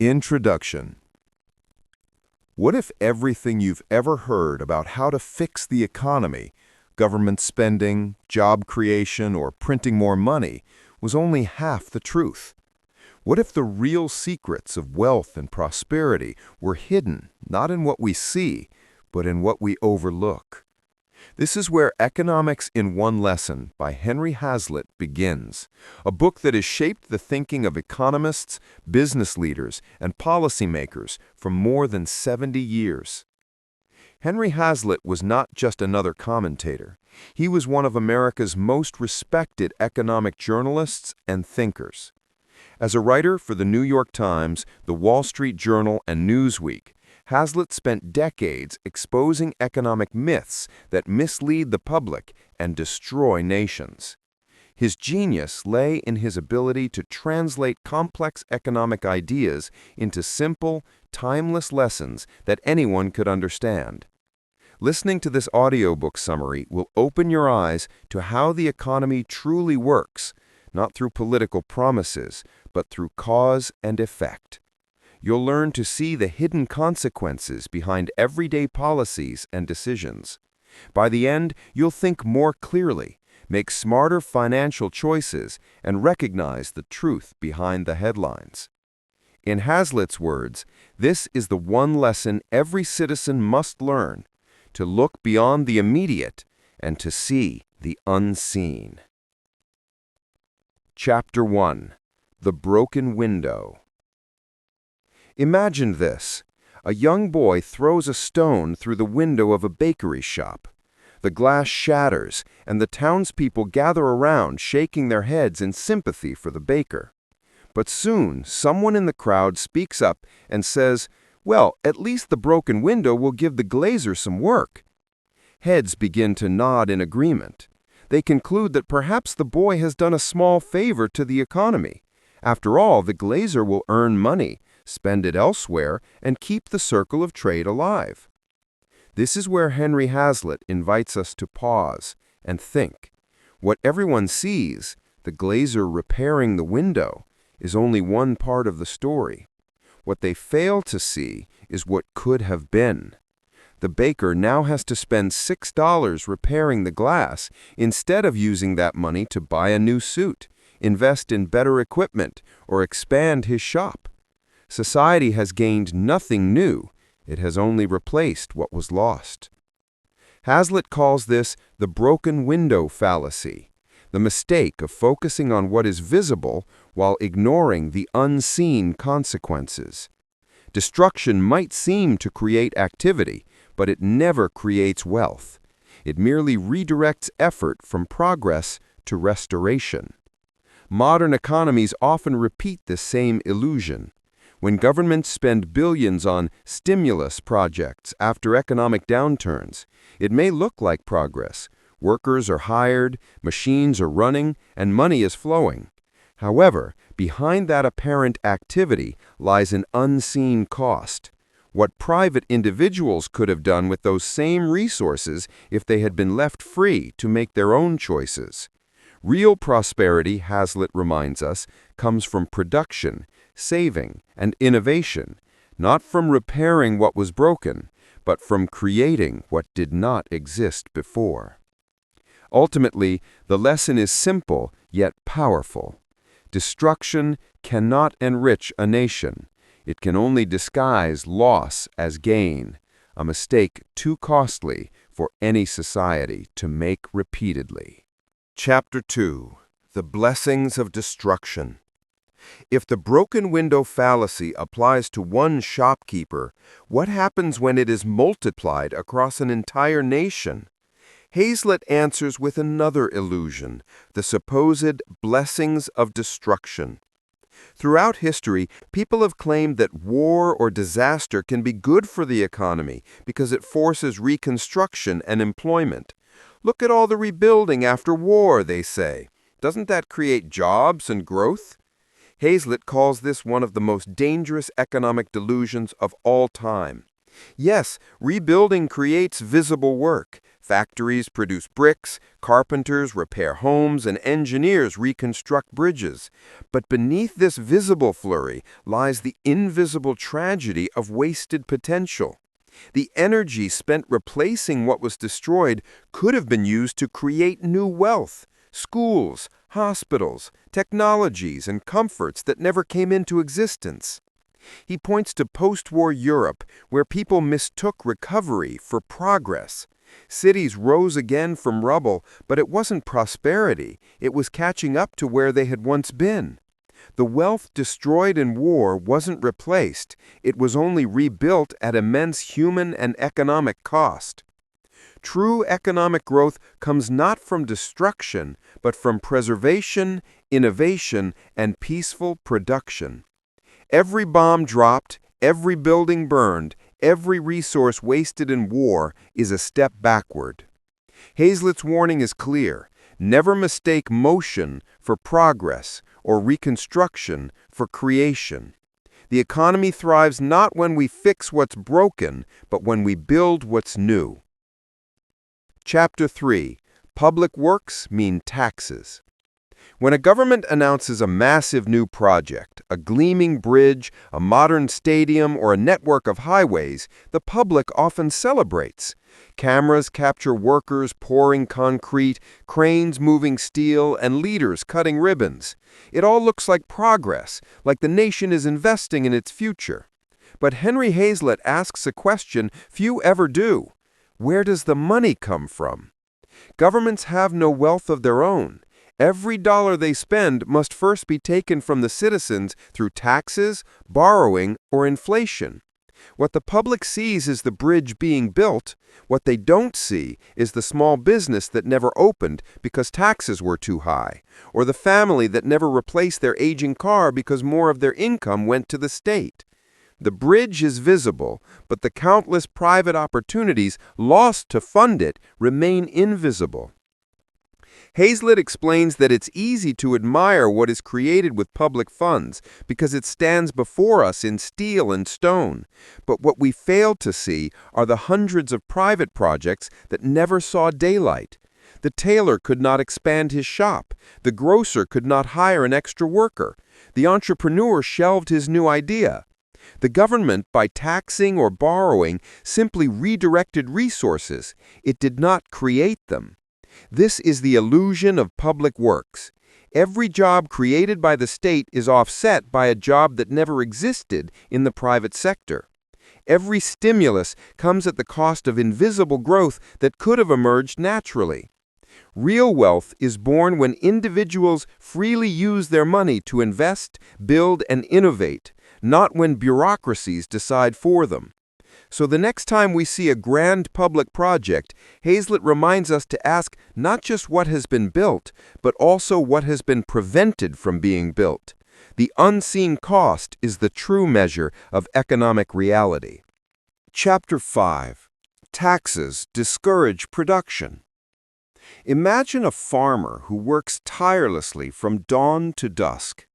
Introduction. What if everything you've ever heard about how to fix the economy, government spending, job creation, or printing more money, was only half the truth? What if the real secrets of wealth and prosperity were hidden not in what we see, but in what we overlook? This is where Economics in One Lesson by Henry Hazlitt begins, a book that has shaped the thinking of economists, business leaders, and policymakers for more than 70 years. Henry Hazlitt was not just another commentator. He was one of America's most respected economic journalists and thinkers. As a writer for the New York Times, the Wall Street Journal, and Newsweek, Hazlitt spent decades exposing economic myths that mislead the public and destroy nations. His genius lay in his ability to translate complex economic ideas into simple, timeless lessons that anyone could understand. Listening to this audiobook summary will open your eyes to how the economy truly works, not through political promises, but through cause and effect. You'll learn to see the hidden consequences behind everyday policies and decisions. By the end, you'll think more clearly, make smarter financial choices, and recognize the truth behind the headlines. In Hazlitt's words, this is the one lesson every citizen must learn: to look beyond the immediate and to see the unseen. Chapter 1. The Broken Window. Imagine this. A young boy throws a stone through the window of a bakery shop. The glass shatters, and the townspeople gather around, shaking their heads in sympathy for the baker. But soon, someone in the crowd speaks up and says, "Well, at least the broken window will give the glazier some work." Heads begin to nod in agreement. They conclude that perhaps the boy has done a small favor to the economy. After all, the glazier will earn money, spend it elsewhere, and keep the circle of trade alive. This is where Henry Hazlitt invites us to pause and think. What everyone sees, the glazier repairing the window, is only one part of the story. What they fail to see is what could have been. The baker now has to spend $6 repairing the glass instead of using that money to buy a new suit, invest in better equipment, or expand his shop. Society has gained nothing new. It has only replaced what was lost. Hazlitt calls this the broken window fallacy, the mistake of focusing on what is visible while ignoring the unseen consequences. Destruction might seem to create activity, but it never creates wealth. It merely redirects effort from progress to restoration. Modern economies often repeat this same illusion. When governments spend billions on stimulus projects after economic downturns, it may look like progress. Workers are hired, machines are running, and money is flowing. However, behind that apparent activity lies an unseen cost. What private individuals could have done with those same resources if they had been left free to make their own choices. Real prosperity, Hazlitt reminds us, comes from production, saving, and innovation, not from repairing what was broken, but from creating what did not exist before. Ultimately, the lesson is simple yet powerful. Destruction cannot enrich a nation. It can only disguise loss as gain, a mistake too costly for any society to make repeatedly. Chapter 2. The Blessings of Destruction. If the broken window fallacy applies to one shopkeeper, what happens when it is multiplied across an entire nation? Hazlitt answers with another illusion, the supposed blessings of destruction. Throughout history, people have claimed that war or disaster can be good for the economy because it forces reconstruction and employment. Look at all the rebuilding after war, they say. Doesn't that create jobs and growth? Hazlitt calls this one of the most dangerous economic delusions of all time. Yes, rebuilding creates visible work, Factories produce bricks, carpenters repair homes, and engineers reconstruct bridges. But beneath this visible flurry lies the invisible tragedy of wasted potential. The energy spent replacing what was destroyed could have been used to create new wealth, schools, hospitals, technologies, and comforts that never came into existence. He points to post-war Europe, where people mistook recovery for progress. Cities rose again from rubble, but it wasn't prosperity. It was catching up to where they had once been. The wealth destroyed in war wasn't replaced. It was only rebuilt at immense human and economic cost. True economic growth comes not from destruction, but from preservation, innovation, and peaceful production. Every bomb dropped, every building burned, every resource wasted in war is a step backward. Hazlitt's warning is clear. Never mistake motion for progress or reconstruction for creation. The economy thrives not when we fix what's broken, but when we build what's new. Chapter 3. Public works mean taxes. When a government announces a massive new project, a gleaming bridge, a modern stadium, or a network of highways, the public often celebrates. Cameras capture workers pouring concrete, cranes moving steel, and leaders cutting ribbons. It all looks like progress, like the nation is investing in its future. But Henry Hazlitt asks a question few ever do. Where does the money come from? Governments have no wealth of their own. Every dollar they spend must first be taken from the citizens through taxes, borrowing, or inflation. What the public sees is the bridge being built. What they don't see is the small business that never opened because taxes were too high, or the family that never replaced their aging car because more of their income went to the state. The bridge is visible, but the countless private opportunities lost to fund it remain invisible. Hazlitt explains that it's easy to admire what is created with public funds because it stands before us in steel and stone. But what we fail to see are the hundreds of private projects that never saw daylight. The tailor could not expand his shop. The grocer could not hire an extra worker. The entrepreneur shelved his new idea. The government, by taxing or borrowing, simply redirected resources. It did not create them. This is the illusion of public works. Every job created by the state is offset by a job that never existed in the private sector. Every stimulus comes at the cost of invisible growth that could have emerged naturally. Real wealth is born when individuals freely use their money to invest, build, and innovate, not when bureaucracies decide for them. So the next time we see a grand public project, Hazlitt reminds us to ask not just what has been built, but also what has been prevented from being built. The unseen cost is the true measure of economic reality. Chapter 5. Taxes discourage production. Imagine a farmer who works tirelessly from dawn to dusk.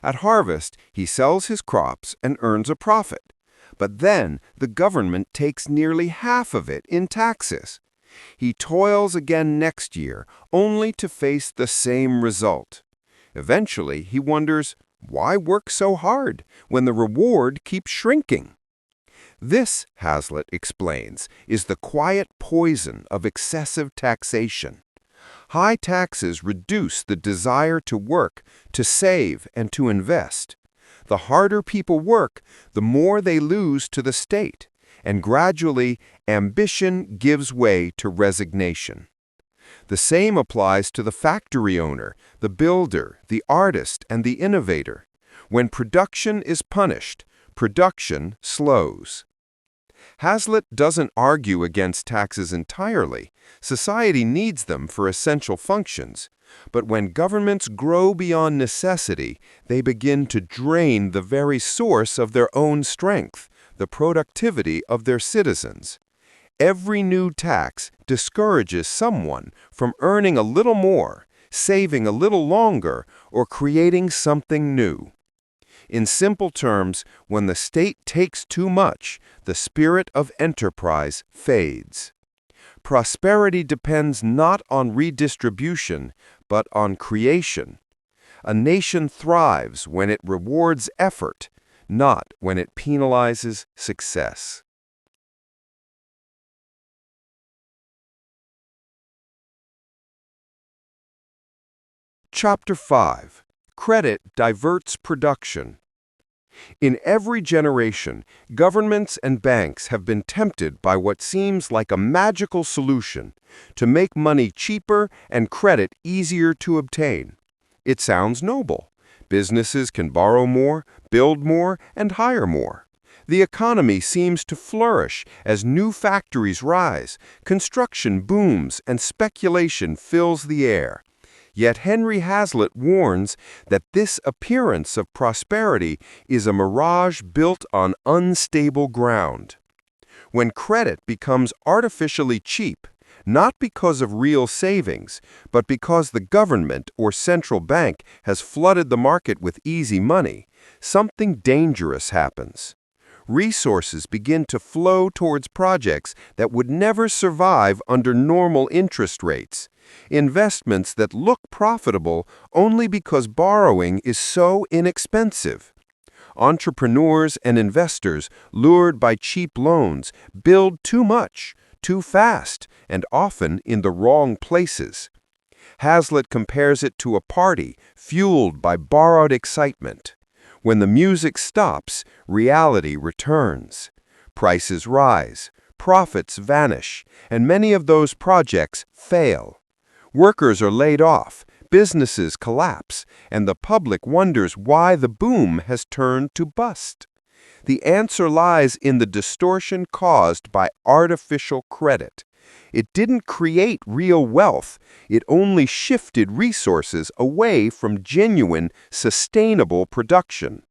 At harvest, he sells his crops and earns a profit. But then the government takes nearly half of it in taxes. He toils again next year, only to face the same result. Eventually, he wonders, why work so hard when the reward keeps shrinking? This, Hazlitt explains, is the quiet poison of excessive taxation. High taxes reduce the desire to work, to save, and to invest. The harder people work, the more they lose to the state, and gradually, ambition gives way to resignation. The same applies to the factory owner, the builder, the artist, and the innovator. When production is punished, production slows. Hazlitt doesn't argue against taxes entirely. Society needs them for essential functions. But when governments grow beyond necessity, they begin to drain the very source of their own strength, the productivity of their citizens. Every new tax discourages someone from earning a little more, saving a little longer, or creating something new. In simple terms, when the state takes too much, the spirit of enterprise fades. Prosperity depends not on redistribution, but on creation. A nation thrives when it rewards effort, not when it penalizes success. Chapter 5. Credit diverts production. In every generation, governments and banks have been tempted by what seems like a magical solution to make money cheaper and credit easier to obtain. It sounds noble. Businesses can borrow more, build more, and hire more. The economy seems to flourish as new factories rise, construction booms, and speculation fills the air. Yet Henry Hazlitt warns that this appearance of prosperity is a mirage built on unstable ground. When credit becomes artificially cheap, not because of real savings, but because the government or central bank has flooded the market with easy money, something dangerous happens. Resources begin to flow towards projects that would never survive under normal interest rates. Investments that look profitable only because borrowing is so inexpensive. Entrepreneurs and investors, lured by cheap loans, build too much, too fast, and often in the wrong places. Hazlitt compares it to a party fueled by borrowed excitement. When the music stops, reality returns. Prices rise, profits vanish, and many of those projects fail. Workers are laid off, businesses collapse, and the public wonders why the boom has turned to bust. The answer lies in the distortion caused by artificial credit. It didn't create real wealth, it only shifted resources away from genuine, sustainable production.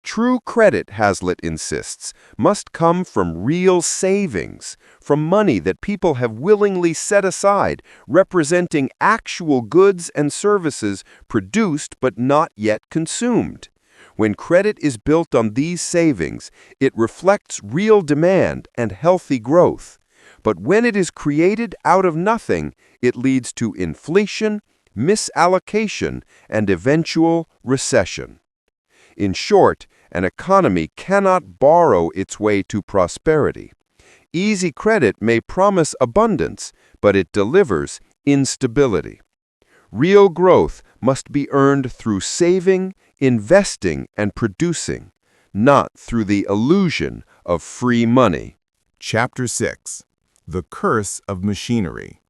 True credit, Hazlitt insists, must come from real savings, from money that people have willingly set aside, representing actual goods and services produced but not yet consumed. When credit is built on these savings, it reflects real demand and healthy growth. But when it is created out of nothing, it leads to inflation, misallocation, and eventual recession. In short, an economy cannot borrow its way to prosperity. Easy credit may promise abundance, but it delivers instability. Real growth must be earned through saving, investing, and producing, not through the illusion of free money. Chapter 6. The Curse of Machinery.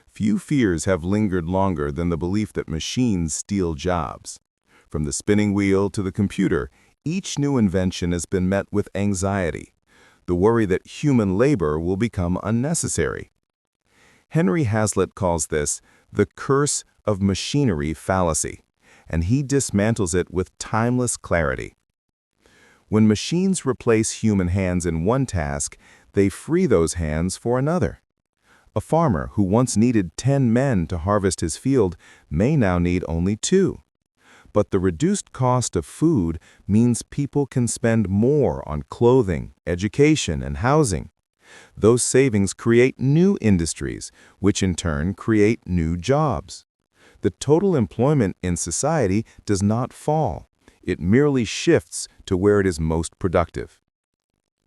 Few fears have lingered longer than the belief that machines steal jobs. From the spinning wheel to the computer, each new invention has been met with anxiety, the worry that human labor will become unnecessary. Henry Hazlitt calls this the curse of machinery fallacy, and he dismantles it with timeless clarity. When machines replace human hands in one task, they free those hands for another. A farmer who once needed 10 men to harvest his field may now need only 2. But the reduced cost of food means people can spend more on clothing, education, and housing. Those savings create new industries, which in turn create new jobs. The total employment in society does not fall. It merely shifts to where it is most productive.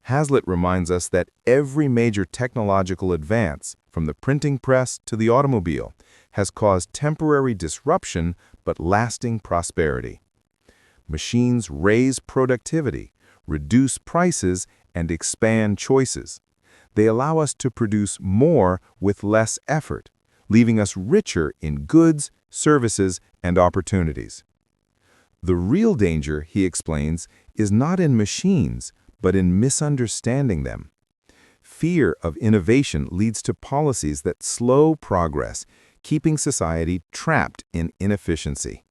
Hazlitt reminds us that every major technological advance, from the printing press to the automobile, has caused temporary disruption but lasting prosperity. Machines raise productivity, reduce prices, and expand choices. They allow us to produce more with less effort, leaving us richer in goods, services, and opportunities. The real danger, he explains, is not in machines, but in misunderstanding them. Fear of innovation leads to policies that slow progress, keeping society trapped in inefficiency.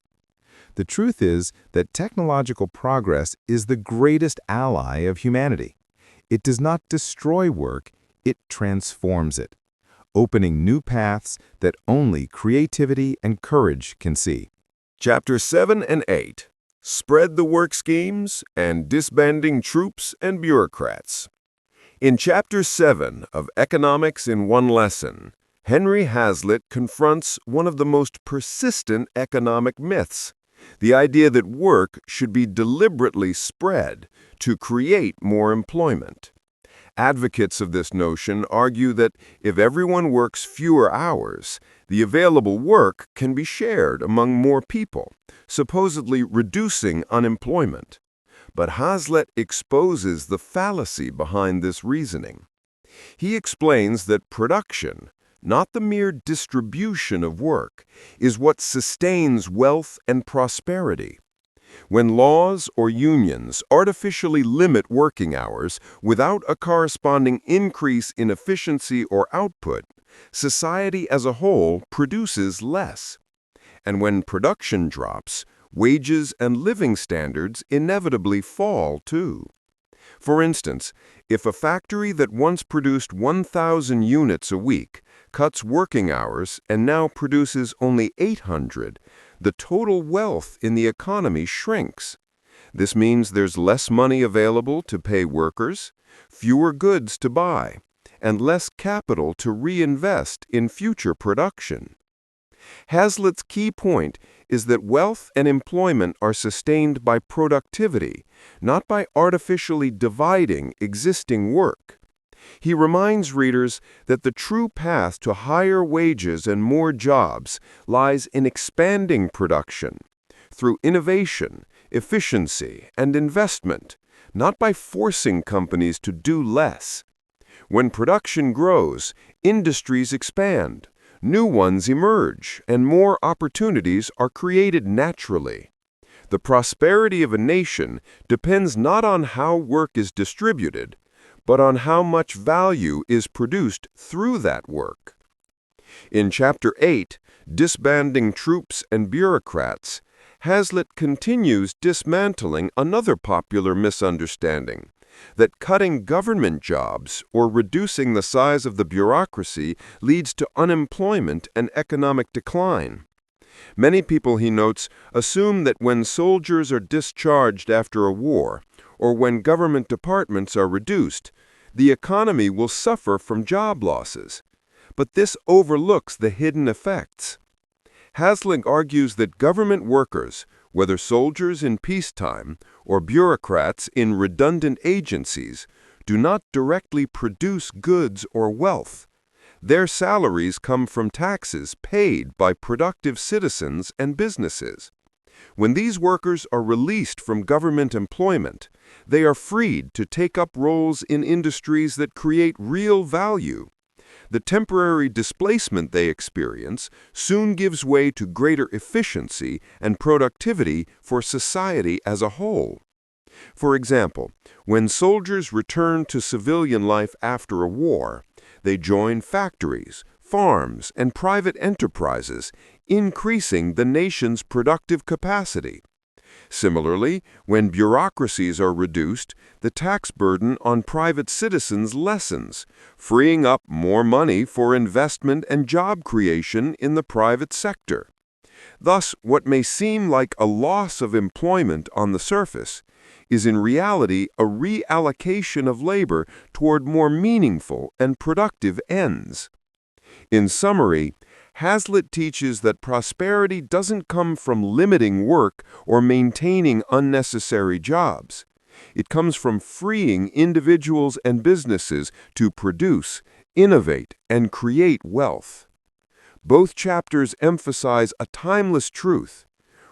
The truth is that technological progress is the greatest ally of humanity. It does not destroy work, it transforms it, opening new paths that only creativity and courage can see. Chapter 7 and 8. Spread the work schemes and disbanding troops and bureaucrats. In Chapter 7 of Economics in One Lesson, Henry Hazlitt confronts one of the most persistent economic myths, the idea that work should be deliberately spread to create more employment. Advocates of this notion argue that if everyone works fewer hours, the available work can be shared among more people, supposedly reducing unemployment. But Hazlitt exposes the fallacy behind this reasoning. He explains that production, not the mere distribution of work, is what sustains wealth and prosperity. When laws or unions artificially limit working hours without a corresponding increase in efficiency or output, society as a whole produces less. And when production drops, wages and living standards inevitably fall too. For instance, if a factory that once produced 1,000 units a week cuts working hours and now produces only 800, the total wealth in the economy shrinks. This means there's less money available to pay workers, fewer goods to buy, and less capital to reinvest in future production. Hazlitt's key point is that wealth and employment are sustained by productivity, not by artificially dividing existing work. He reminds readers that the true path to higher wages and more jobs lies in expanding production through innovation, efficiency, and investment, not by forcing companies to do less. When production grows, industries expand, new ones emerge, and more opportunities are created naturally. The prosperity of a nation depends not on how work is distributed, but on how much value is produced through that work. In Chapter 8, Disbanding Troops and Bureaucrats, Hazlitt continues dismantling another popular misunderstanding, that cutting government jobs or reducing the size of the bureaucracy leads to unemployment and economic decline. Many people, he notes, assume that when soldiers are discharged after a war, or when government departments are reduced, the economy will suffer from job losses. But this overlooks the hidden effects. Hazlitt argues that government workers, whether soldiers in peacetime or bureaucrats in redundant agencies, do not directly produce goods or wealth. Their salaries come from taxes paid by productive citizens and businesses. When these workers are released from government employment, they are freed to take up roles in industries that create real value. The temporary displacement they experience soon gives way to greater efficiency and productivity for society as a whole. For example, when soldiers return to civilian life after a war, they join factories, farms, and private enterprises, increasing the nation's productive capacity. Similarly, when bureaucracies are reduced, the tax burden on private citizens lessens, freeing up more money for investment and job creation in the private sector. Thus, what may seem like a loss of employment on the surface is in reality a reallocation of labor toward more meaningful and productive ends. In summary, Hazlitt teaches that prosperity doesn't come from limiting work or maintaining unnecessary jobs. It comes from freeing individuals and businesses to produce, innovate, and create wealth. Both chapters emphasize a timeless truth.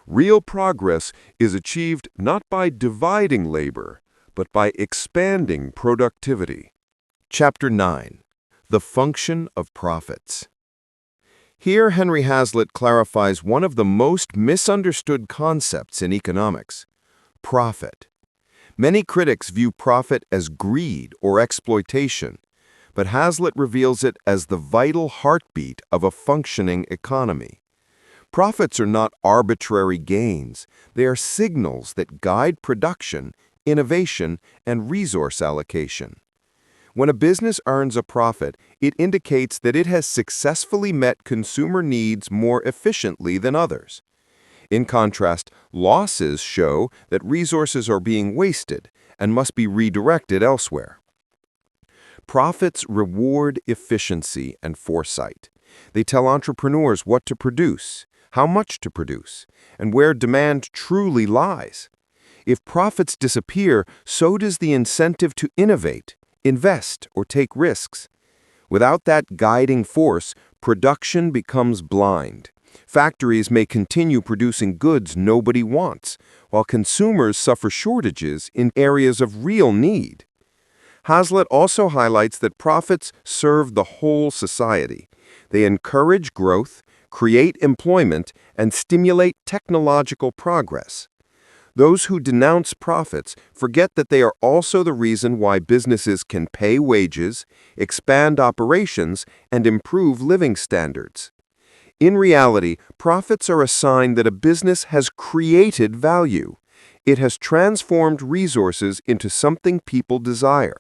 Real progress is achieved not by dividing labor, but by expanding productivity. Chapter 9. The Function of Profits. Here, Henry Hazlitt clarifies one of the most misunderstood concepts in economics: profit. Many critics view profit as greed or exploitation, but Hazlitt reveals it as the vital heartbeat of a functioning economy. Profits are not arbitrary gains. They are signals that guide production, innovation, and resource allocation. When a business earns a profit, it indicates that it has successfully met consumer needs more efficiently than others. In contrast, losses show that resources are being wasted and must be redirected elsewhere. Profits reward efficiency and foresight. They tell entrepreneurs what to produce, how much to produce, and where demand truly lies. If profits disappear, so does the incentive to innovate, invest, or take risks. Without that guiding force, production becomes blind. Factories may continue producing goods nobody wants, while consumers suffer shortages in areas of real need. Hazlitt also highlights that profits serve the whole society. They encourage growth, create employment, and stimulate technological progress. Those who denounce profits forget that they are also the reason why businesses can pay wages, expand operations, and improve living standards. In reality, profits are a sign that a business has created value. It has transformed resources into something people desire.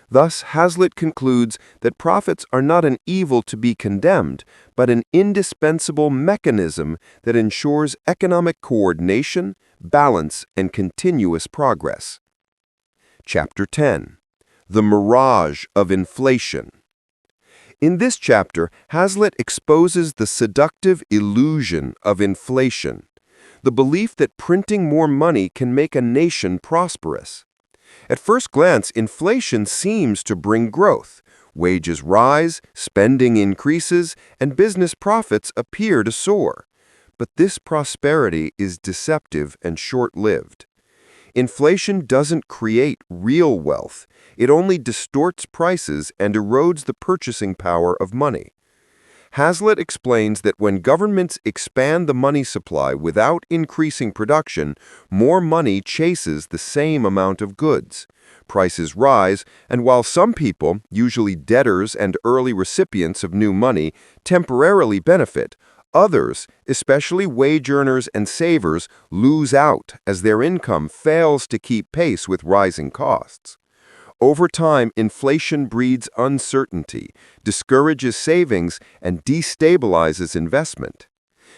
Thus, Hazlitt concludes that profits are not an evil to be condemned, but an indispensable mechanism that ensures economic coordination, balance, and continuous progress. Chapter 10. The Mirage of Inflation. In this chapter, Hazlitt exposes the seductive illusion of inflation, the belief that printing more money can make a nation prosperous. At first glance, inflation seems to bring growth. Wages rise, spending increases, and business profits appear to soar. But this prosperity is deceptive and short-lived. Inflation doesn't create real wealth. It only distorts prices and erodes the purchasing power of money. Hazlitt explains that when governments expand the money supply without increasing production, more money chases the same amount of goods. Prices rise, and while some people, usually debtors and early recipients of new money, temporarily benefit, others, especially wage earners and savers, lose out as their income fails to keep pace with rising costs. Over time, inflation breeds uncertainty, discourages savings, and destabilizes investment.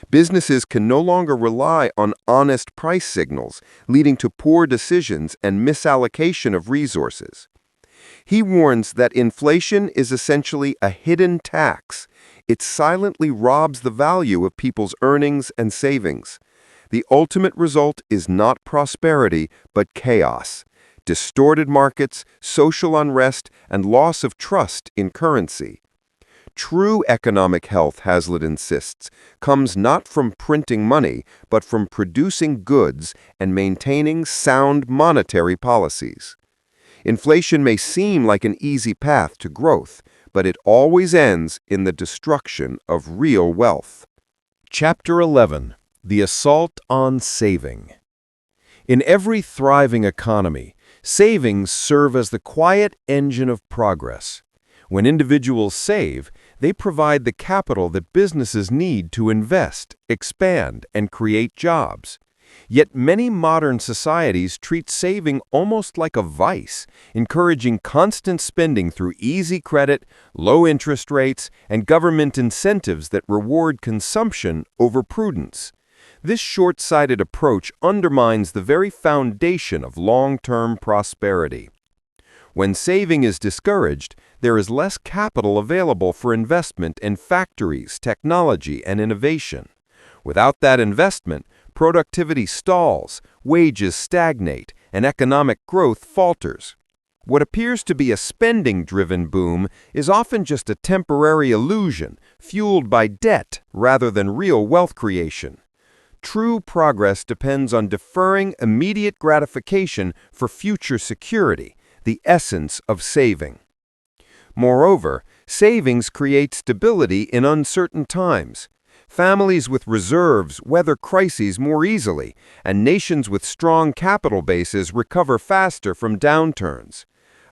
Businesses can no longer rely on honest price signals, leading to poor decisions and misallocation of resources. He warns that inflation is essentially a hidden tax. It silently robs the value of people's earnings and savings. The ultimate result is not prosperity, but chaos. Distorted markets, social unrest, and loss of trust in currency. True economic health, Hazlitt insists, comes not from printing money, but from producing goods and maintaining sound monetary policies. Inflation may seem like an easy path to growth, but it always ends in the destruction of real wealth. Chapter 11. The Assault on Saving. In every thriving economy, savings serve as the quiet engine of progress. When individuals save, they provide the capital that businesses need to invest, expand, and create jobs. Yet many modern societies treat saving almost like a vice, encouraging constant spending through easy credit, low interest rates, and government incentives that reward consumption over prudence. This short-sighted approach undermines the very foundation of long-term prosperity. When saving is discouraged, there is less capital available for investment in factories, technology, and innovation. Without that investment, productivity stalls, wages stagnate, and economic growth falters. What appears to be a spending-driven boom is often just a temporary illusion, fueled by debt rather than real wealth creation. True progress depends on deferring immediate gratification for future security, the essence of saving. Moreover, savings create stability in uncertain times. Families with reserves weather crises more easily, and nations with strong capital bases recover faster from downturns.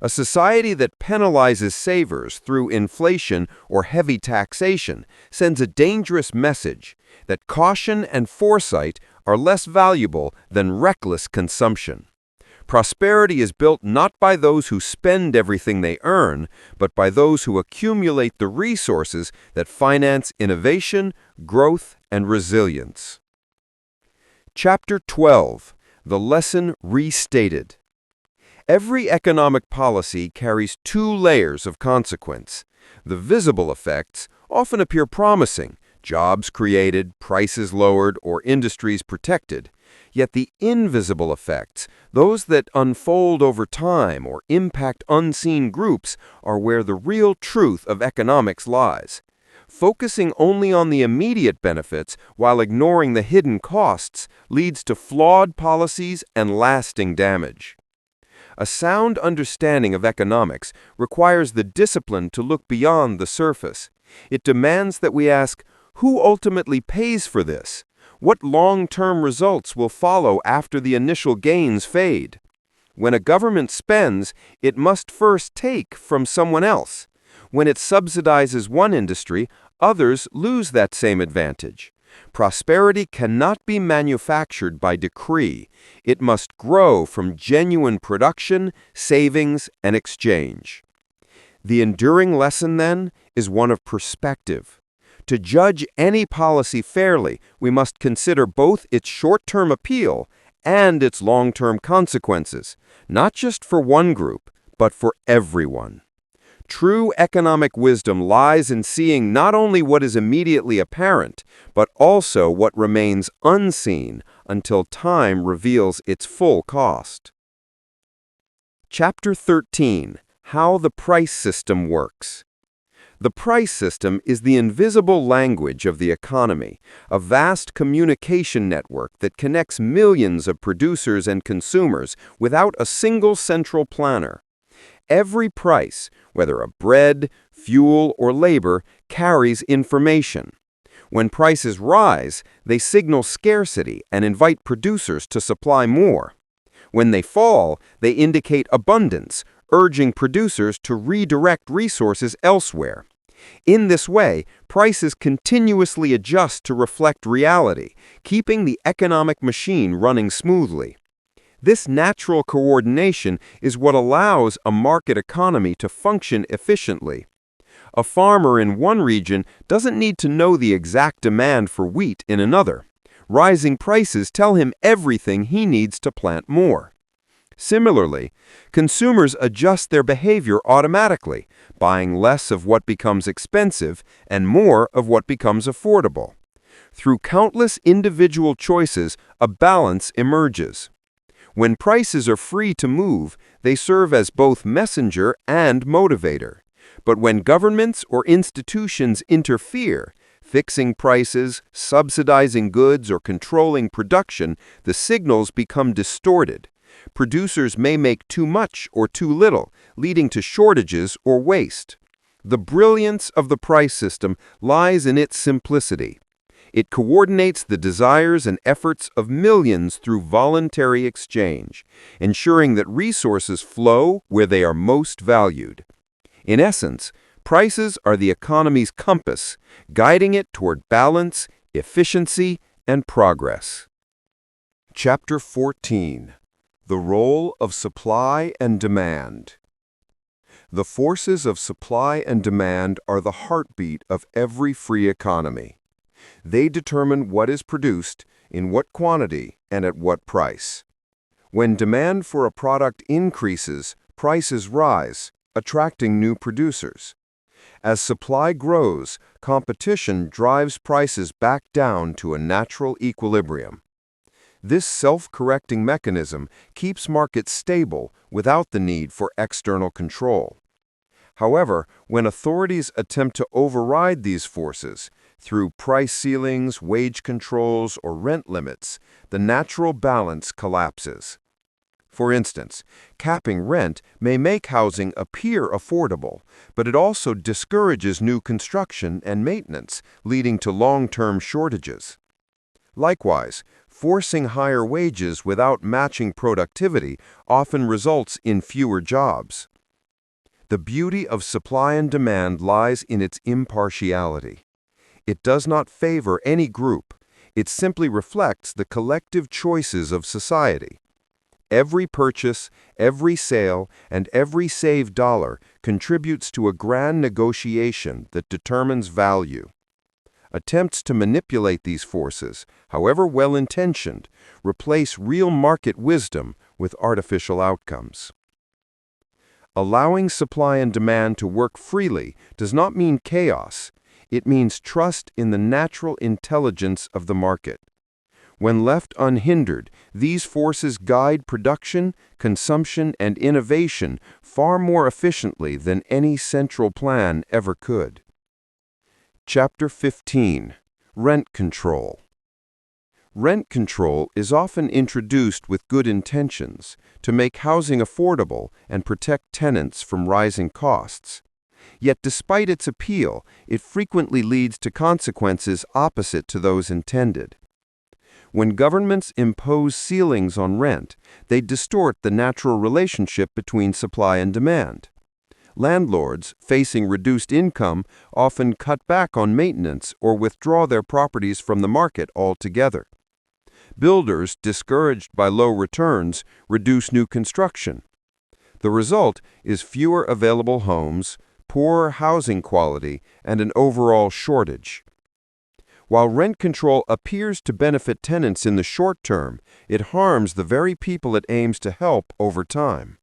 A society that penalizes savers through inflation or heavy taxation sends a dangerous message that caution and foresight are less valuable than reckless consumption. Prosperity is built not by those who spend everything they earn, but by those who accumulate the resources that finance innovation, growth, and resilience. Chapter 12. The Lesson Restated. Every economic policy carries two layers of consequence. The visible effects often appear promising: jobs created, prices lowered, or industries protected. Yet the invisible effects, those that unfold over time or impact unseen groups, are where the real truth of economics lies. Focusing only on the immediate benefits while ignoring the hidden costs leads to flawed policies and lasting damage. A sound understanding of economics requires the discipline to look beyond the surface. It demands that we ask, who ultimately pays for this? What long-term results will follow after the initial gains fade? When a government spends, it must first take from someone else. When it subsidizes one industry, others lose that same advantage. Prosperity cannot be manufactured by decree. It must grow from genuine production, savings, and exchange. The enduring lesson, then, is one of perspective. To judge any policy fairly, we must consider both its short-term appeal and its long-term consequences, not just for one group, but for everyone. True economic wisdom lies in seeing not only what is immediately apparent, but also what remains unseen until time reveals its full cost. Chapter 13: How the Price System Works. The price system is the invisible language of the economy, a vast communication network that connects millions of producers and consumers without a single central planner. Every price, whether of bread, fuel, or labor, carries information. When prices rise, they signal scarcity and invite producers to supply more. When they fall, they indicate abundance, urging producers to redirect resources elsewhere. In this way, prices continuously adjust to reflect reality, keeping the economic machine running smoothly. This natural coordination is what allows a market economy to function efficiently. A farmer in one region doesn't need to know the exact demand for wheat in another. Rising prices tell him everything he needs to plant more. Similarly, consumers adjust their behavior automatically, buying less of what becomes expensive and more of what becomes affordable. Through countless individual choices, a balance emerges. When prices are free to move, they serve as both messenger and motivator. But when governments or institutions interfere, fixing prices, subsidizing goods, or controlling production, the signals become distorted. Producers may make too much or too little, leading to shortages or waste. The brilliance of the price system lies in its simplicity. It coordinates the desires and efforts of millions through voluntary exchange, ensuring that resources flow where they are most valued. In essence, prices are the economy's compass, guiding it toward balance, efficiency, and progress. Chapter 14: The Role of Supply and Demand. The forces of supply and demand are the heartbeat of every free economy. They determine what is produced, in what quantity, and at what price. When demand for a product increases, prices rise, attracting new producers. As supply grows, competition drives prices back down to a natural equilibrium. This self-correcting mechanism keeps markets stable without the need for external control. However, when authorities attempt to override these forces through price ceilings, wage controls, or rent limits, the natural balance collapses. For instance, capping rent may make housing appear affordable, but it also discourages new construction and maintenance, leading to long-term shortages. Likewise, forcing higher wages without matching productivity often results in fewer jobs. The beauty of supply and demand lies in its impartiality. It does not favor any group. It simply reflects the collective choices of society. Every purchase, every sale, and every saved dollar contributes to a grand negotiation that determines value. Attempts to manipulate these forces, however well-intentioned, replace real market wisdom with artificial outcomes. Allowing supply and demand to work freely does not mean chaos. It means trust in the natural intelligence of the market. When left unhindered, these forces guide production, consumption, and innovation far more efficiently than any central plan ever could. Chapter 15. Rent Control. Rent control is often introduced with good intentions to make housing affordable and protect tenants from rising costs. Yet despite its appeal, it frequently leads to consequences opposite to those intended. When governments impose ceilings on rent, they distort the natural relationship between supply and demand. Landlords, facing reduced income, often cut back on maintenance or withdraw their properties from the market altogether. Builders, discouraged by low returns, reduce new construction. The result is fewer available homes, poorer housing quality, and an overall shortage. While rent control appears to benefit tenants in the short term, it harms the very people it aims to help over time.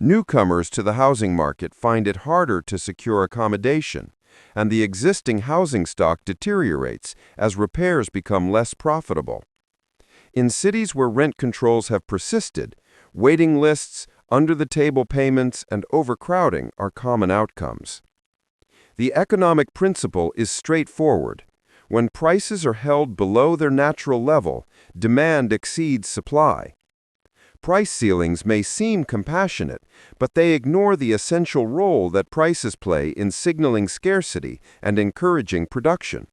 Newcomers to the housing market find it harder to secure accommodation, and the existing housing stock deteriorates as repairs become less profitable. In cities where rent controls have persisted, waiting lists, under-the-table payments, and overcrowding are common outcomes. The economic principle is straightforward. When prices are held below their natural level, demand exceeds supply. Price ceilings may seem compassionate, but they ignore the essential role that prices play in signaling scarcity and encouraging production.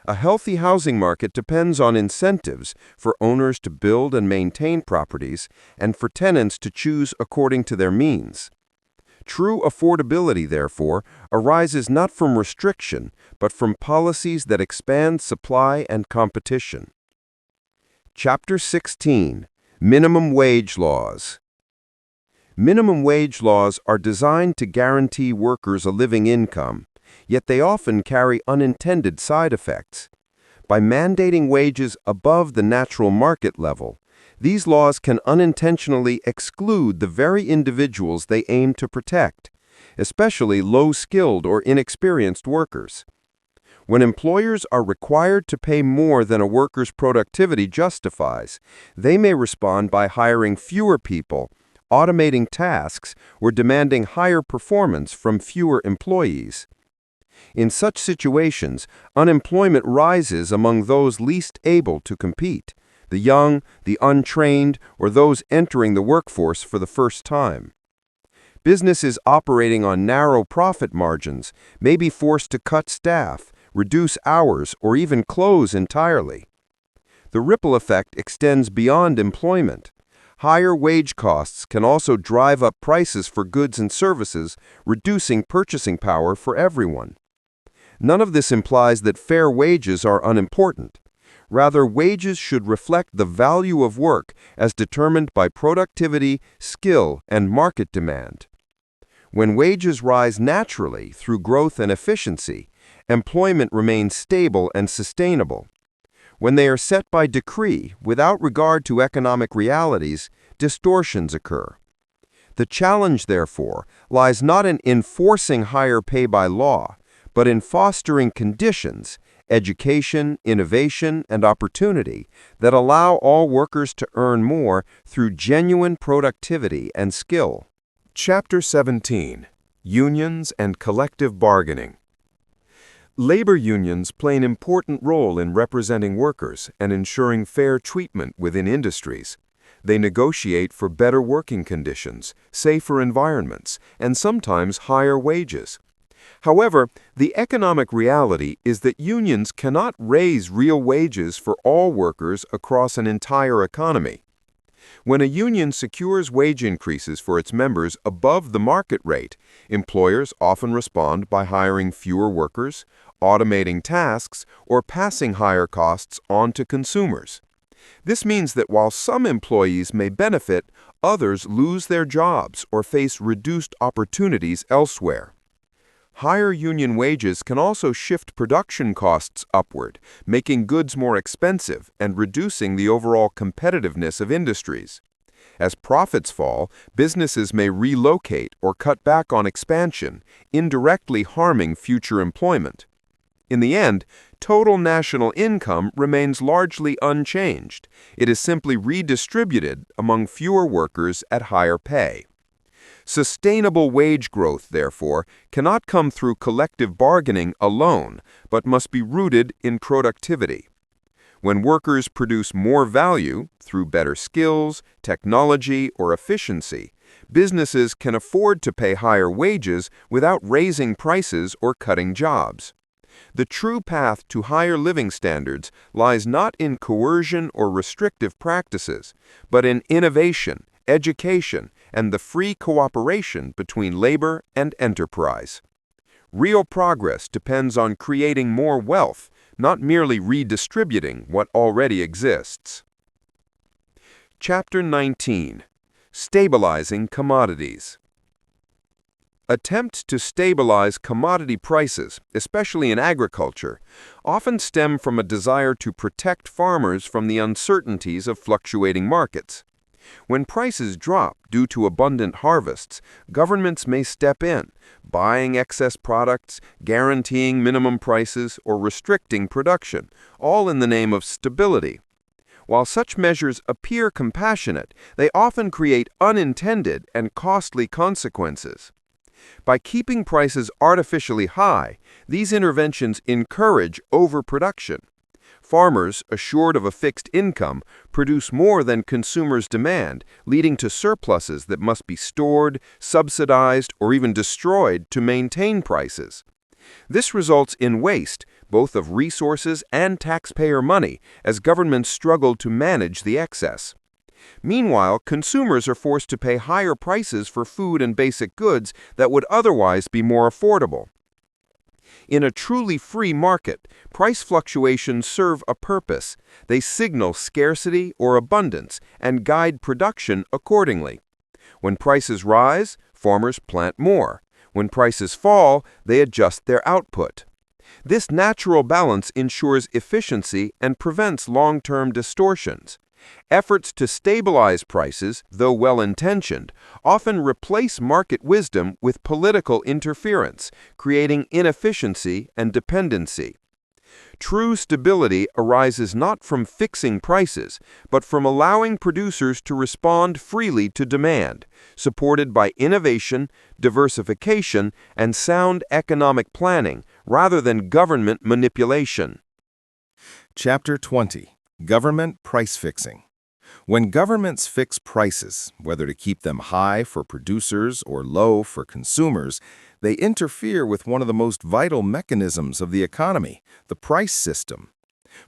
A healthy housing market depends on incentives for owners to build and maintain properties and for tenants to choose according to their means. True affordability, therefore, arises not from restriction, but from policies that expand supply and competition. Chapter 16. Minimum Wage Laws. Minimum wage laws are designed to guarantee workers a living income, yet they often carry unintended side effects. By mandating wages above the natural market level, these laws can unintentionally exclude the very individuals they aim to protect, especially low-skilled or inexperienced workers. When employers are required to pay more than a worker's productivity justifies, they may respond by hiring fewer people, automating tasks, or demanding higher performance from fewer employees. In such situations, unemployment rises among those least able to compete: the young, the untrained, or those entering the workforce for the first time. Businesses operating on narrow profit margins may be forced to cut staff, reduce hours, or even close entirely. The ripple effect extends beyond employment. Higher wage costs can also drive up prices for goods and services, reducing purchasing power for everyone. None of this implies that fair wages are unimportant. Rather, wages should reflect the value of work as determined by productivity, skill, and market demand. When wages rise naturally through growth and efficiency, employment remains stable and sustainable. When they are set by decree without regard to economic realities, distortions occur. The challenge, therefore, lies not in enforcing higher pay by law, but in fostering conditions, education, innovation, and opportunity that allow all workers to earn more through genuine productivity and skill. Chapter 17. Unions and Collective Bargaining. Labor unions play an important role in representing workers and ensuring fair treatment within industries. They negotiate for better working conditions, safer environments, and sometimes higher wages. However, the economic reality is that unions cannot raise real wages for all workers across an entire economy. When a union secures wage increases for its members above the market rate, employers often respond by hiring fewer workers, automating tasks, or passing higher costs on to consumers. This means that while some employees may benefit, others lose their jobs or face reduced opportunities elsewhere. Higher union wages can also shift production costs upward, making goods more expensive and reducing the overall competitiveness of industries. As profits fall, businesses may relocate or cut back on expansion, indirectly harming future employment. In the end, total national income remains largely unchanged. It is simply redistributed among fewer workers at higher pay. Sustainable wage growth, therefore, cannot come through collective bargaining alone, but must be rooted in productivity. When workers produce more value through better skills, technology, or efficiency, businesses can afford to pay higher wages without raising prices or cutting jobs. The true path to higher living standards lies not in coercion or restrictive practices, but in innovation, education, and the free cooperation between labor and enterprise. Real progress depends on creating more wealth, not merely redistributing what already exists. Chapter 19. Stabilizing Commodities. Attempts to stabilize commodity prices, especially in agriculture, often stem from a desire to protect farmers from the uncertainties of fluctuating markets. When prices drop due to abundant harvests, governments may step in, buying excess products, guaranteeing minimum prices, or restricting production, all in the name of stability. While such measures appear compassionate, they often create unintended and costly consequences. By keeping prices artificially high, these interventions encourage overproduction. Farmers, assured of a fixed income, produce more than consumers demand, leading to surpluses that must be stored, subsidized, or even destroyed to maintain prices. This results in waste, both of resources and taxpayer money, as governments struggle to manage the excess. Meanwhile, consumers are forced to pay higher prices for food and basic goods that would otherwise be more affordable. In a truly free market, price fluctuations serve a purpose. They signal scarcity or abundance and guide production accordingly. When prices rise, farmers plant more. When prices fall, they adjust their output. This natural balance ensures efficiency and prevents long-term distortions. Efforts to stabilize prices, though well-intentioned, often replace market wisdom with political interference, creating inefficiency and dependency. True stability arises not from fixing prices, but from allowing producers to respond freely to demand, supported by innovation, diversification, and sound economic planning, rather than government manipulation. Chapter 20. Government Price Fixing. When governments fix prices, whether to keep them high for producers or low for consumers, they interfere with one of the most vital mechanisms of the economy, the price system.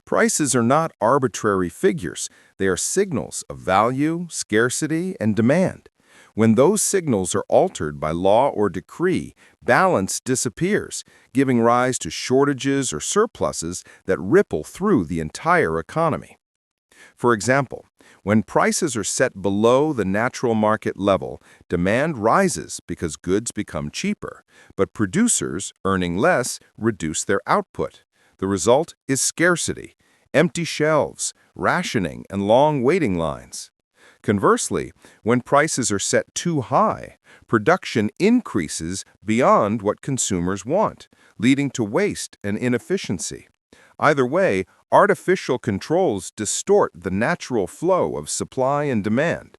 Prices are not arbitrary figures. They are signals of value, scarcity, and demand. When those signals are altered by law or decree, balance disappears, giving rise to shortages or surpluses that ripple through the entire economy. For example, when prices are set below the natural market level, demand rises because goods become cheaper, but producers, earning less, reduce their output. The result is scarcity, empty shelves, rationing, and long waiting lines. Conversely, when prices are set too high, production increases beyond what consumers want, leading to waste and inefficiency. Either way, artificial controls distort the natural flow of supply and demand.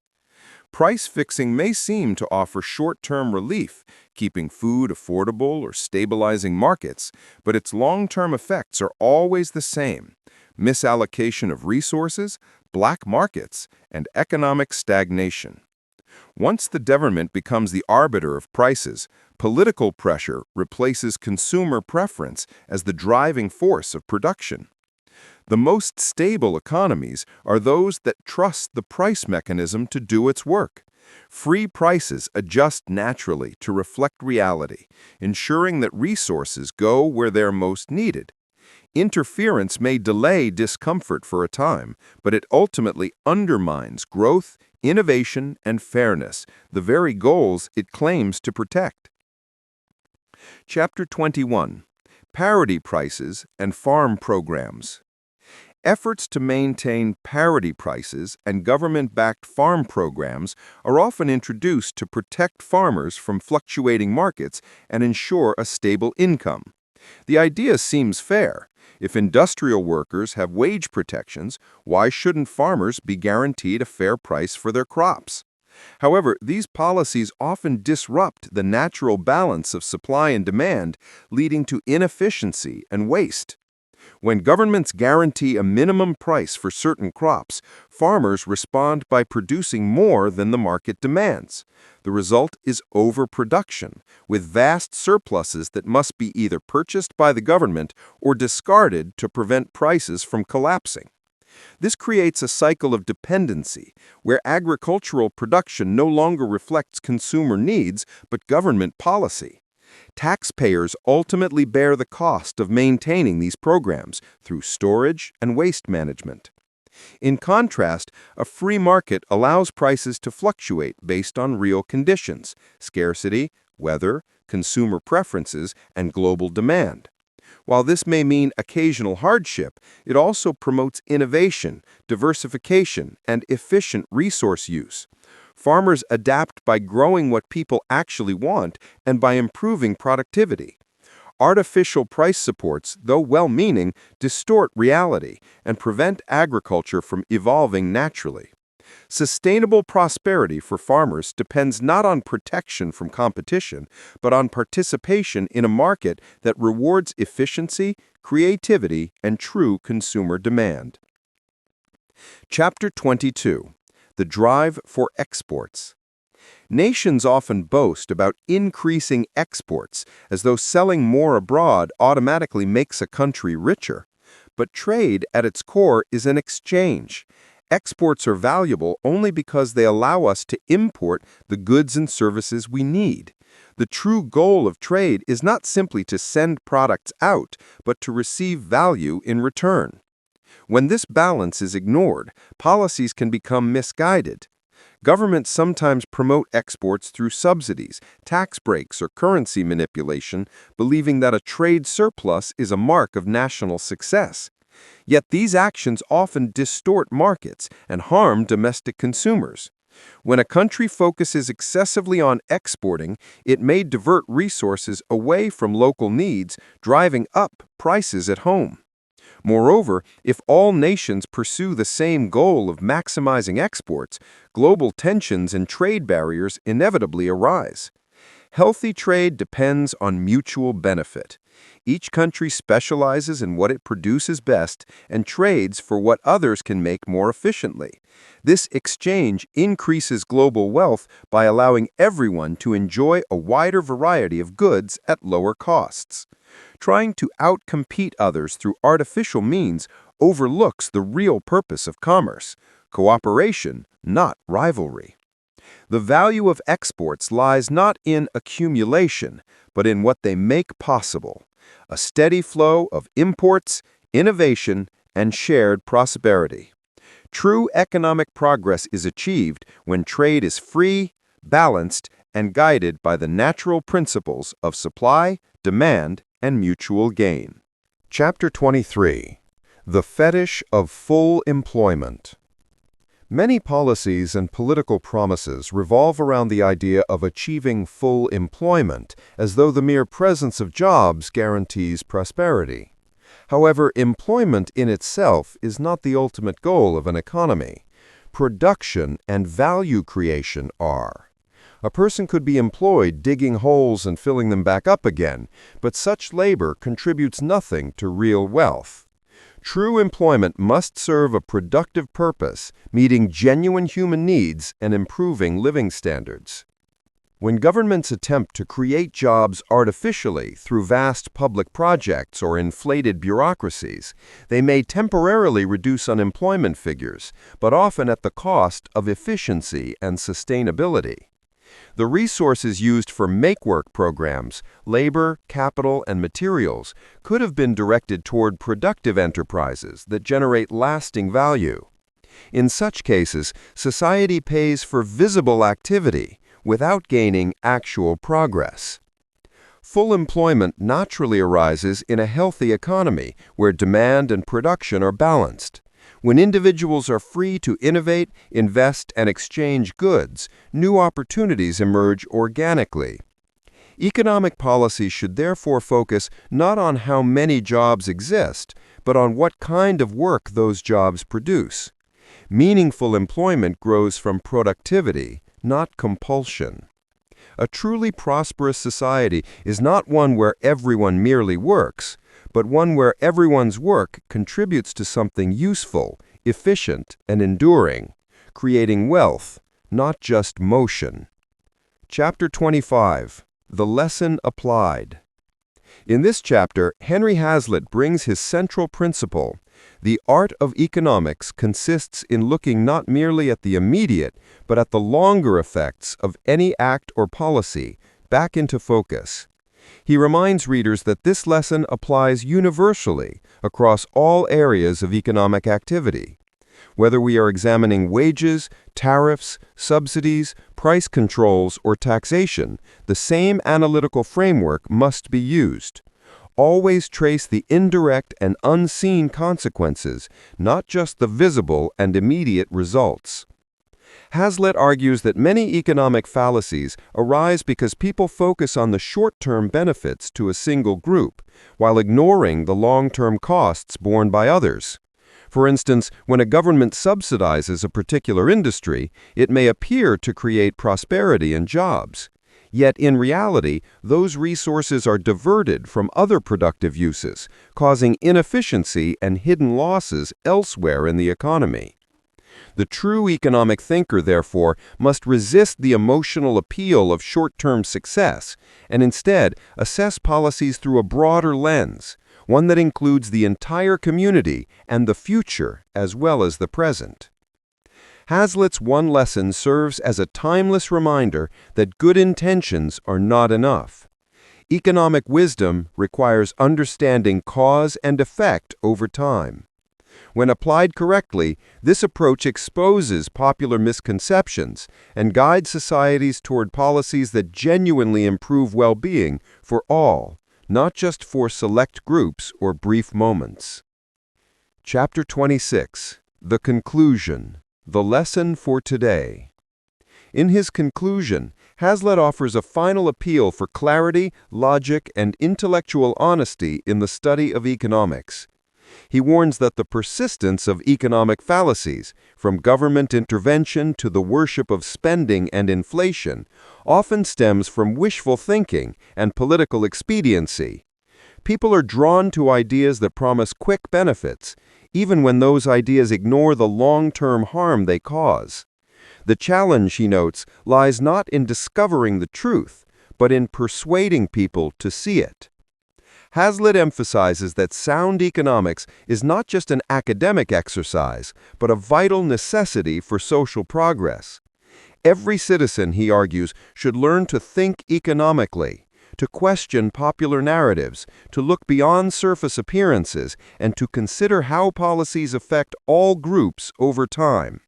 Price fixing may seem to offer short-term relief, keeping food affordable or stabilizing markets, but its long-term effects are always the same: misallocation of resources, black markets, and economic stagnation. Once the government becomes the arbiter of prices, political pressure replaces consumer preference as the driving force of production. The most stable economies are those that trust the price mechanism to do its work. Free prices adjust naturally to reflect reality, ensuring that resources go where they're most needed. Interference may delay discomfort for a time, but it ultimately undermines growth, innovation, and fairness, the very goals it claims to protect. Chapter 21. Parity Prices and Farm Programs. Efforts to maintain parity prices and government-backed farm programs are often introduced to protect farmers from fluctuating markets and ensure a stable income. The idea seems fair. If industrial workers have wage protections, why shouldn't farmers be guaranteed a fair price for their crops? However, these policies often disrupt the natural balance of supply and demand, leading to inefficiency and waste. When governments guarantee a minimum price for certain crops, farmers respond by producing more than the market demands. The result is overproduction, with vast surpluses that must be either purchased by the government or discarded to prevent prices from collapsing. This creates a cycle of dependency, where agricultural production no longer reflects consumer needs but government policy. Taxpayers ultimately bear the cost of maintaining these programs through storage and waste management. In contrast, a free market allows prices to fluctuate based on real conditions, scarcity, weather, consumer preferences, and global demand. While this may mean occasional hardship, it also promotes innovation, diversification, and efficient resource use. Farmers adapt by growing what people actually want and by improving productivity. Artificial price supports, though well-meaning, distort reality and prevent agriculture from evolving naturally. Sustainable prosperity for farmers depends not on protection from competition, but on participation in a market that rewards efficiency, creativity, and true consumer demand. Chapter 22. The Drive for Exports. Nations often boast about increasing exports, as though selling more abroad automatically makes a country richer. But trade, at its core, is an exchange. Exports are valuable only because they allow us to import the goods and services we need. The true goal of trade is not simply to send products out, but to receive value in return. When this balance is ignored, policies can become misguided. Governments sometimes promote exports through subsidies, tax breaks, or currency manipulation, believing that a trade surplus is a mark of national success. Yet these actions often distort markets and harm domestic consumers. When a country focuses excessively on exporting, it may divert resources away from local needs, driving up prices at home. Moreover, if all nations pursue the same goal of maximizing exports, global tensions and trade barriers inevitably arise. Healthy trade depends on mutual benefit. Each country specializes in what it produces best and trades for what others can make more efficiently. This exchange increases global wealth by allowing everyone to enjoy a wider variety of goods at lower costs. Trying to outcompete others through artificial means overlooks the real purpose of commerce: cooperation, not rivalry. The value of exports lies not in accumulation, but in what they make possible: a steady flow of imports, innovation, and shared prosperity. True economic progress is achieved when trade is free, balanced, and guided by the natural principles of supply, demand, and mutual gain. Chapter 23. The Fetish of Full Employment. Many policies and political promises revolve around the idea of achieving full employment, as though the mere presence of jobs guarantees prosperity. However, employment in itself is not the ultimate goal of an economy. Production and value creation are. A person could be employed digging holes and filling them back up again, but such labor contributes nothing to real wealth. True employment must serve a productive purpose, meeting genuine human needs and improving living standards. When governments attempt to create jobs artificially through vast public projects or inflated bureaucracies, they may temporarily reduce unemployment figures, but often at the cost of efficiency and sustainability. The resources used for make-work programs, labor, capital, and materials, could have been directed toward productive enterprises that generate lasting value. In such cases, society pays for visible activity without gaining actual progress. full employment naturally arises in a healthy economy where demand and production are balanced. When individuals are free to innovate, invest, and exchange goods, new opportunities emerge organically. Economic policy should therefore focus not on how many jobs exist, but on what kind of work those jobs produce. Meaningful employment grows from productivity, not compulsion. A truly prosperous society is not one where everyone merely works, but one where everyone's work contributes to something useful, efficient, and enduring, creating wealth, not just motion. Chapter 25. The Lesson Applied. In this chapter, Henry Hazlitt brings his central principle. The art of economics consists in looking not merely at the immediate, but at the longer effects of any act or policy, back into focus. He reminds readers that this lesson applies universally across all areas of economic activity. Whether we are examining wages, tariffs, subsidies, price controls, or taxation, the same analytical framework must be used. Always trace the indirect and unseen consequences, not just the visible and immediate results. Hazlitt argues that many economic fallacies arise because people focus on the short-term benefits to a single group, while ignoring the long-term costs borne by others. For instance, when a government subsidizes a particular industry, it may appear to create prosperity and jobs. Yet in reality, those resources are diverted from other productive uses, causing inefficiency and hidden losses elsewhere in the economy. The true economic thinker, therefore, must resist the emotional appeal of short-term success and instead assess policies through a broader lens, one that includes the entire community and the future as well as the present. Hazlitt's one lesson serves as a timeless reminder that good intentions are not enough. Economic wisdom requires understanding cause and effect over time. When applied correctly, this approach exposes popular misconceptions and guides societies toward policies that genuinely improve well-being for all, not just for select groups or brief moments. Chapter 26. The Conclusion. The Lesson for Today. In his conclusion, Hazlitt offers a final appeal for clarity, logic, and intellectual honesty in the study of economics. He warns that the persistence of economic fallacies, from government intervention to the worship of spending and inflation, often stems from wishful thinking and political expediency. People are drawn to ideas that promise quick benefits, even when those ideas ignore the long-term harm they cause. The challenge, he notes, lies not in discovering the truth, but in persuading people to see it. Hazlitt emphasizes that sound economics is not just an academic exercise, but a vital necessity for social progress. Every citizen, he argues, should learn to think economically, to question popular narratives, to look beyond surface appearances, and to consider how policies affect all groups over time.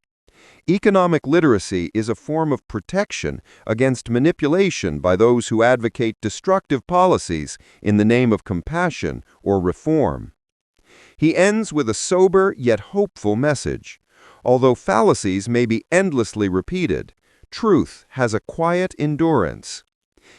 Economic literacy is a form of protection against manipulation by those who advocate destructive policies in the name of compassion or reform. He ends with a sober yet hopeful message. Although fallacies may be endlessly repeated, truth has a quiet endurance.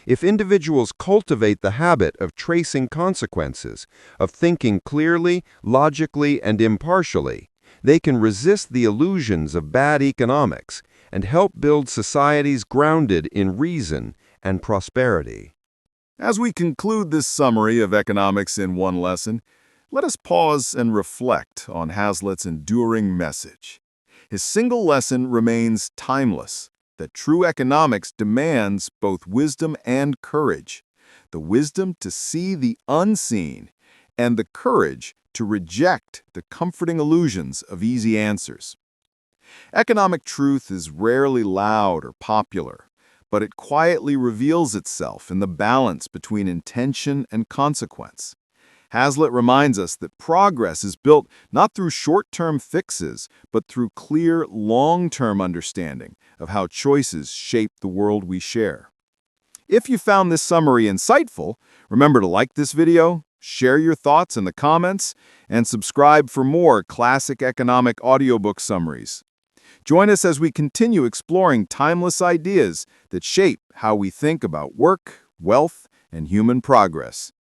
If individuals cultivate the habit of tracing consequences, of thinking clearly, logically, and impartially, they can resist the illusions of bad economics and help build societies grounded in reason and prosperity. As we conclude this summary of economics in one lesson, let us pause and reflect on Hazlitt's enduring message. His single lesson remains timeless, that true economics demands both wisdom and courage, the wisdom to see the unseen and the courage to reject the comforting illusions of easy answers. Economic truth is rarely loud or popular, but it quietly reveals itself in the balance between intention and consequence. Hazlitt reminds us that progress is built not through short-term fixes, but through clear, long-term understanding of how choices shape the world we share. If you found this summary insightful, remember to like this video, share your thoughts in the comments, and subscribe for more classic economic audiobook summaries. Join us as we continue exploring timeless ideas that shape how we think about work, wealth, and human progress.